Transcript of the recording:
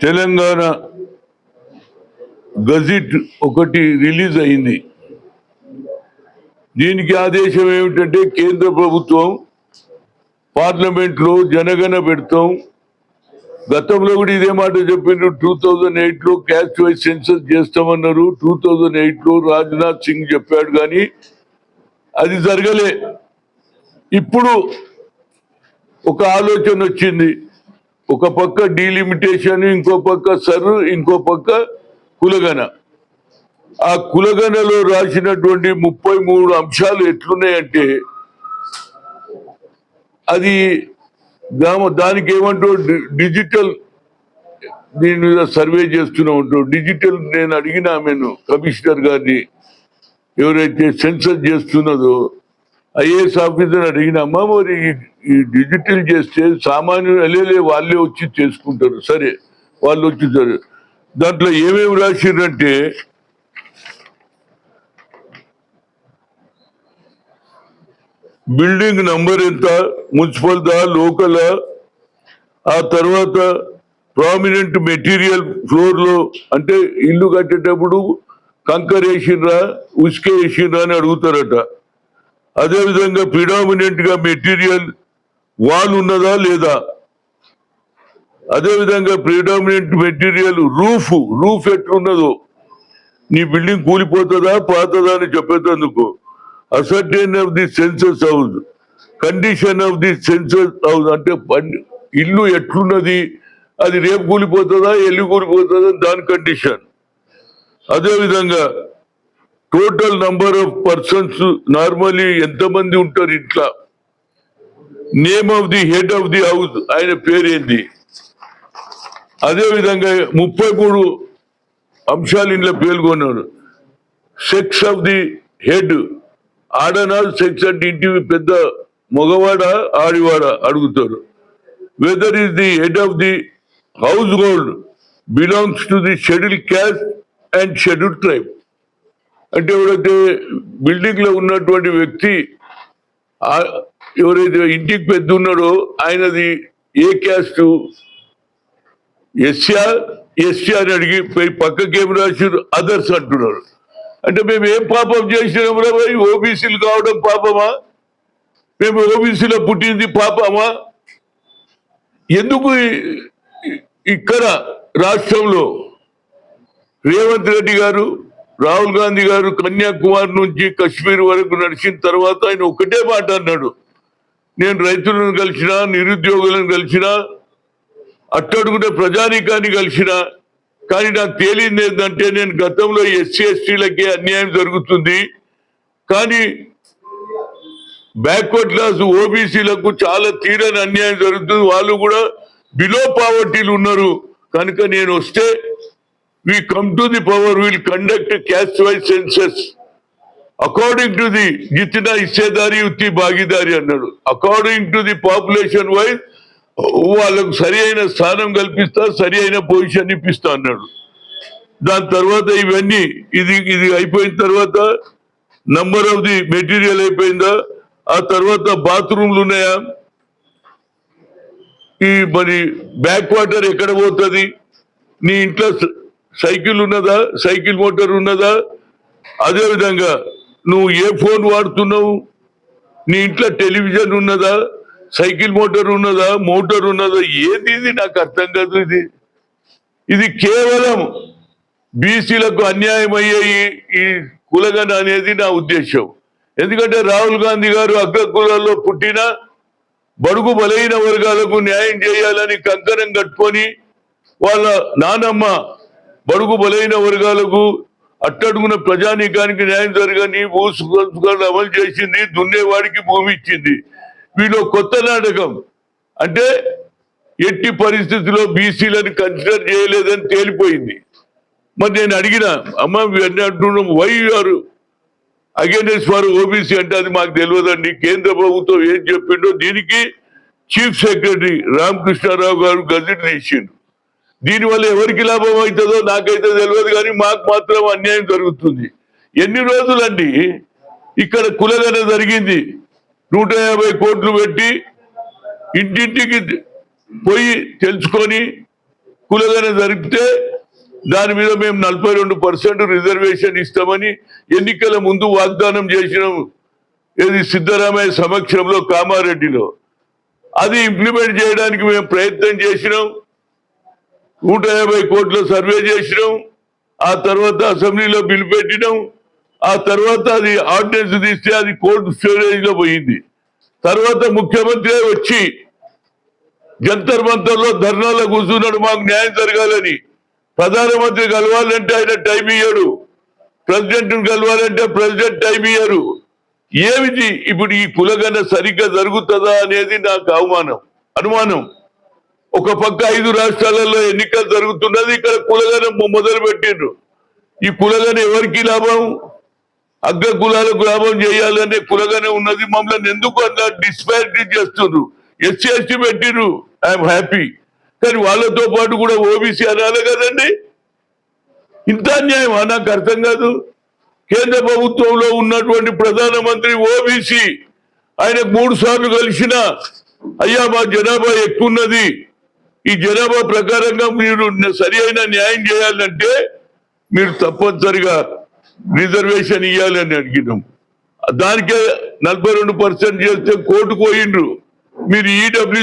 Telangana gazette ఒకటి release అయింది. దీనికి ఆదేశం ఏమిటంటే కేంద్ర ప్రభుత్వం పార్లమెంట్లో జనగణ పెడతాం. గతంలో కూడా ఇదే మాట చెప్పిండ్రు. 2008లో క్యాస్ట్ వైజ్ సెన్సస్ చేస్తామన్నారు. 2008లో రాజ్నాథ్ సింగ్ చెప్పాడు, కానీ అది జరగలే. ఇప్పుడు ఒక ఆలోచన వచ్చింది. ఒక పక్క డీలిమిటేషన్, ఇంకో పక్క సర్, ఇంకో పక్క కులగణ. ఆ కులగణలో రాసినటువంటి 33 అంశాలు ఎట్లున్నాయంటే అది దానికి ఏమంటూ డిజిటల్ దీని మీద సర్వే చేస్తూనే ఉంటాం. డిజిటల్ నేను అడిగిన ఆమెను, కమిషనర్ గారిని, ఎవరైతే సెన్సస్ చేస్తున్నదో ఐఏఎస్ ఆఫీసర్ అడిగినామా, మరి ఈ డిజిటల్ చేస్తే సామాన్యులు వాళ్ళే వచ్చి చేసుకుంటారు. సరే, వాళ్ళు వచ్చి దాంట్లో ఏమేమి రాసిరంటే బిల్డింగ్ నంబర్ ఎంత, మున్సిపల్ దా, లోకల్, ఆ తర్వాత ప్రామినెంట్ మెటీరియల్ ఫ్లోర్ లో, అంటే ఇల్లు కట్టేటప్పుడు కంకర్ వేసిర్రా, ఉసుక వేసిర్రా అని అడుగుతారట. అదేవిధంగా ప్రిడామినెంట్ గా మెటీరియల్ వాల్ ఉన్నదా లేదా, అదేవిధంగా ప్రిడామినెంట్ మెటీరియల్ రూఫ్ ఎట్లున్నదో, నీ బిల్డింగ్ కూలిపోతుందా పాతదా అని చెప్పేందుకు. Ascertain of the census house, condition of the census house, అంటే ఇల్లు ఎట్లున్నది, అది రేపు కూలిపోతుందా ఎల్లు కూలిపోతుందా దాని కండిషన్. అదేవిధంగా total number of persons, normally ఎంతమంది ఉంటారు ఇంట్లో, name of the head of the house, ఆయన పేరేంది. అదేవిధంగా 33 అంశాలు ఇంట్లో పేర్కొన్నారు. సెక్స్ ఆఫ్ ది హెడ్, ఆడనా సెక్స్ అంటే ఇంటి పెద్ద మగవాడ ఆడివాడ అడుగుతారు. Whether is the head of the household belongs to the schedule caste and schedule tribe, అంటే ఎవరైతే బిల్డింగ్ లో ఉన్నటువంటి వ్యక్తి, ఎవరైతే ఇంటికి పెద్ద ఉన్నాడో ఆయనది ఏ క్యాస్ట్, ఎస్సీ అని అడిగి పక్కకేం రాశారు, అదర్స్ అంటున్నారు. అంటే మేము ఏం పాపం చేసినాం రా, ఓబీసీలు కావడం పాపమా, మేము ఓబీసీలో పుట్టింది పాపమా? ఎందుకు ఇక్కడ రాష్ట్రంలో రేవంత్ రెడ్డి గారు, రాహుల్ గాంధీ గారు కన్యాకుమారి నుంచి కశ్మీర్ వరకు నడిచిన తర్వాత ఆయన ఒకటే మాట అన్నాడు, నేను రైతులను కలిసినా, నిరుద్యోగులను కలిసినా, అట్టడుగునే ప్రజానీకాన్ని కలిసినా, కానీ నాకు తేలింది ఏంటంటే నేను గతంలో ఎస్సీ ఎస్టీలకే అన్యాయం జరుగుతుంది, కానీ బ్యాక్వర్డ్ క్లాస్ ఓబీసీలకు చాలా తీరని అన్యాయం జరుగుతుంది, వాళ్ళు కూడా బిలో పావర్టీలు ఉన్నారు. కనుక నేను వస్తే we come to the power, we will conduct a caste wise census according to the jitna hissedari utti bhagidari అన్నాడు. According to the population wise వాళ్ళకు సరి అయిన స్థానం కల్పిస్తా, సరి అయిన పొజిషన్ ఇప్పిస్తా అన్నాడు. దాని తర్వాత ఇవన్నీ ఇది అయిపోయిన తర్వాత నంబర్ ఆఫ్ ది మెటీరియల్ అయిపోయిందా, ఆ తర్వాత బాత్రూమ్లు ఉన్నాయా, ఈ మరి బ్యాక్ వాటర్ ఎక్కడ పోతుంది, నీ ఇంట్లో సైకిల్ ఉన్నదా, సైకిల్ మోటార్ ఉన్నదా, అదేవిధంగా నువ్వు ఏ ఫోన్ వాడుతున్నావు, నీ ఇంట్లో టెలివిజన్ ఉన్నదా, సైకిల్ మోటార్ ఉన్నదా, మోటార్ ఉన్నదా, ఏది ఇది నాకు అర్థం కాదు. ఇది కేవలం బీసీలకు అన్యాయం అయ్యే ఈ కులగణ అనేది నా ఉద్దేశం. ఎందుకంటే రాహుల్ గాంధీ గారు అగ్ర కులాల్లో పుట్టిన బడుగు బలహీన వర్గాలకు న్యాయం చేయాలని కంకణం కట్టుకొని వాళ్ళ నానమ్మ బడుగు బలైన వర్గాలకు అట్టడుగున ప్రజానీకానికి న్యాయం జరగని భూసులు అమలు చేసింది, దున్నేవాడికి భూమి ఇచ్చింది. వీళ్ళు కొత్త నాటకం అంటే ఎట్టి పరిస్థితుల్లో బీసీలను కన్సిడర్ చేయలేదని తేలిపోయింది. మరి నేను అడిగిన అమ్మ అంటున్నాం, why are against for OBC అంటే అది మాకు తెలియదండి, కేంద్ర ప్రభుత్వం ఏం చెప్పిండో దీనికి చీఫ్ సెక్రటరీ రామకృష్ణారావు గారు గజెట్ తీసిండు. దీనివల్ల ఎవరికి లాభం అవుతుందో నాకైతే తెలియదు, కానీ మాకు మాత్రం అన్యాయం జరుగుతుంది. ఎన్ని రోజులండి ఇక్కడ కులగణ జరిగింది, 150 కోట్లు పెట్టి ఇంటింటికి పోయి తెలుసుకొని కులగన జరిపితే దాని మీద మేము 42% రిజర్వేషన్ ఇస్తామని ఎన్నికల ముందు వాగ్దానం చేసినాం. ఇది సిద్ధరామయ్య సమక్షంలో కామారెడ్డిలో. అది ఇంప్లిమెంట్ చేయడానికి మేము ప్రయత్నం చేసినాం. 150 కోట్ల సర్వే చేసినాం. ఆ తర్వాత అసెంబ్లీలో బిల్ పెట్టినాం. ఆ తర్వాత అది ఆర్డినెన్స్ తీస్తే అది కోర్టు స్టోరేజ్ లో పోయింది. తర్వాత ముఖ్యమంత్రి వచ్చి జంతర్ మంతర్లో ధర్నాలో కూర్చున్నాడు మాకు న్యాయం జరగాలని. ప్రధానమంత్రి కలవాలంటే ఆయన టైం ఇయ్యడు, ప్రెసిడెంట్ కలవాలంటే ప్రెసిడెంట్ టైం ఇయ్యరు. ఏమిటి ఇప్పుడు ఈ కులగన సరిగ్గా జరుగుతుందా అనేది నాకు అనుమానం. ఒక పక్క 5 రాష్ట్రాలలో ఎన్నికలు జరుగుతున్నది, ఇక్కడ కులగన మొదలు పెట్టిండ్రు. ఈ కులగన ఎవరికి లాభం? అగ్ర కులాలకు లాభం చేయాలనే కులగన ఉన్నది. మమ్మల్ని ఎందుకు అంత డిస్పారిటీ చేస్తున్నారు? ఎస్సీ ఎస్టీ పెట్టిరు, ఐఎమ్ హ్యాపీ. కానీ వాళ్ళతో పాటు కూడా ఓబీసీ అనాలి కదండి. ఇంత అన్యాయమా? నాకు అర్థం కాదు. కేంద్ర ప్రభుత్వంలో ఉన్నటువంటి ప్రధానమంత్రి ఓబీసీ, ఆయన 3 సార్లు కలిసిన అయ్యా మా జనాభా ఎక్కున్నది, ఈ జనాభా ప్రకారంగా మీరు సరి అయిన న్యాయం చేయాలంటే మీరు తప్పనిసరిగా రిజర్వేషన్ ఇవ్వాలని అడిగినాం. దానికే 42% చేస్తే కోర్టుకు పోయిండ్రు. మీరు ఈడబ్ల్యూ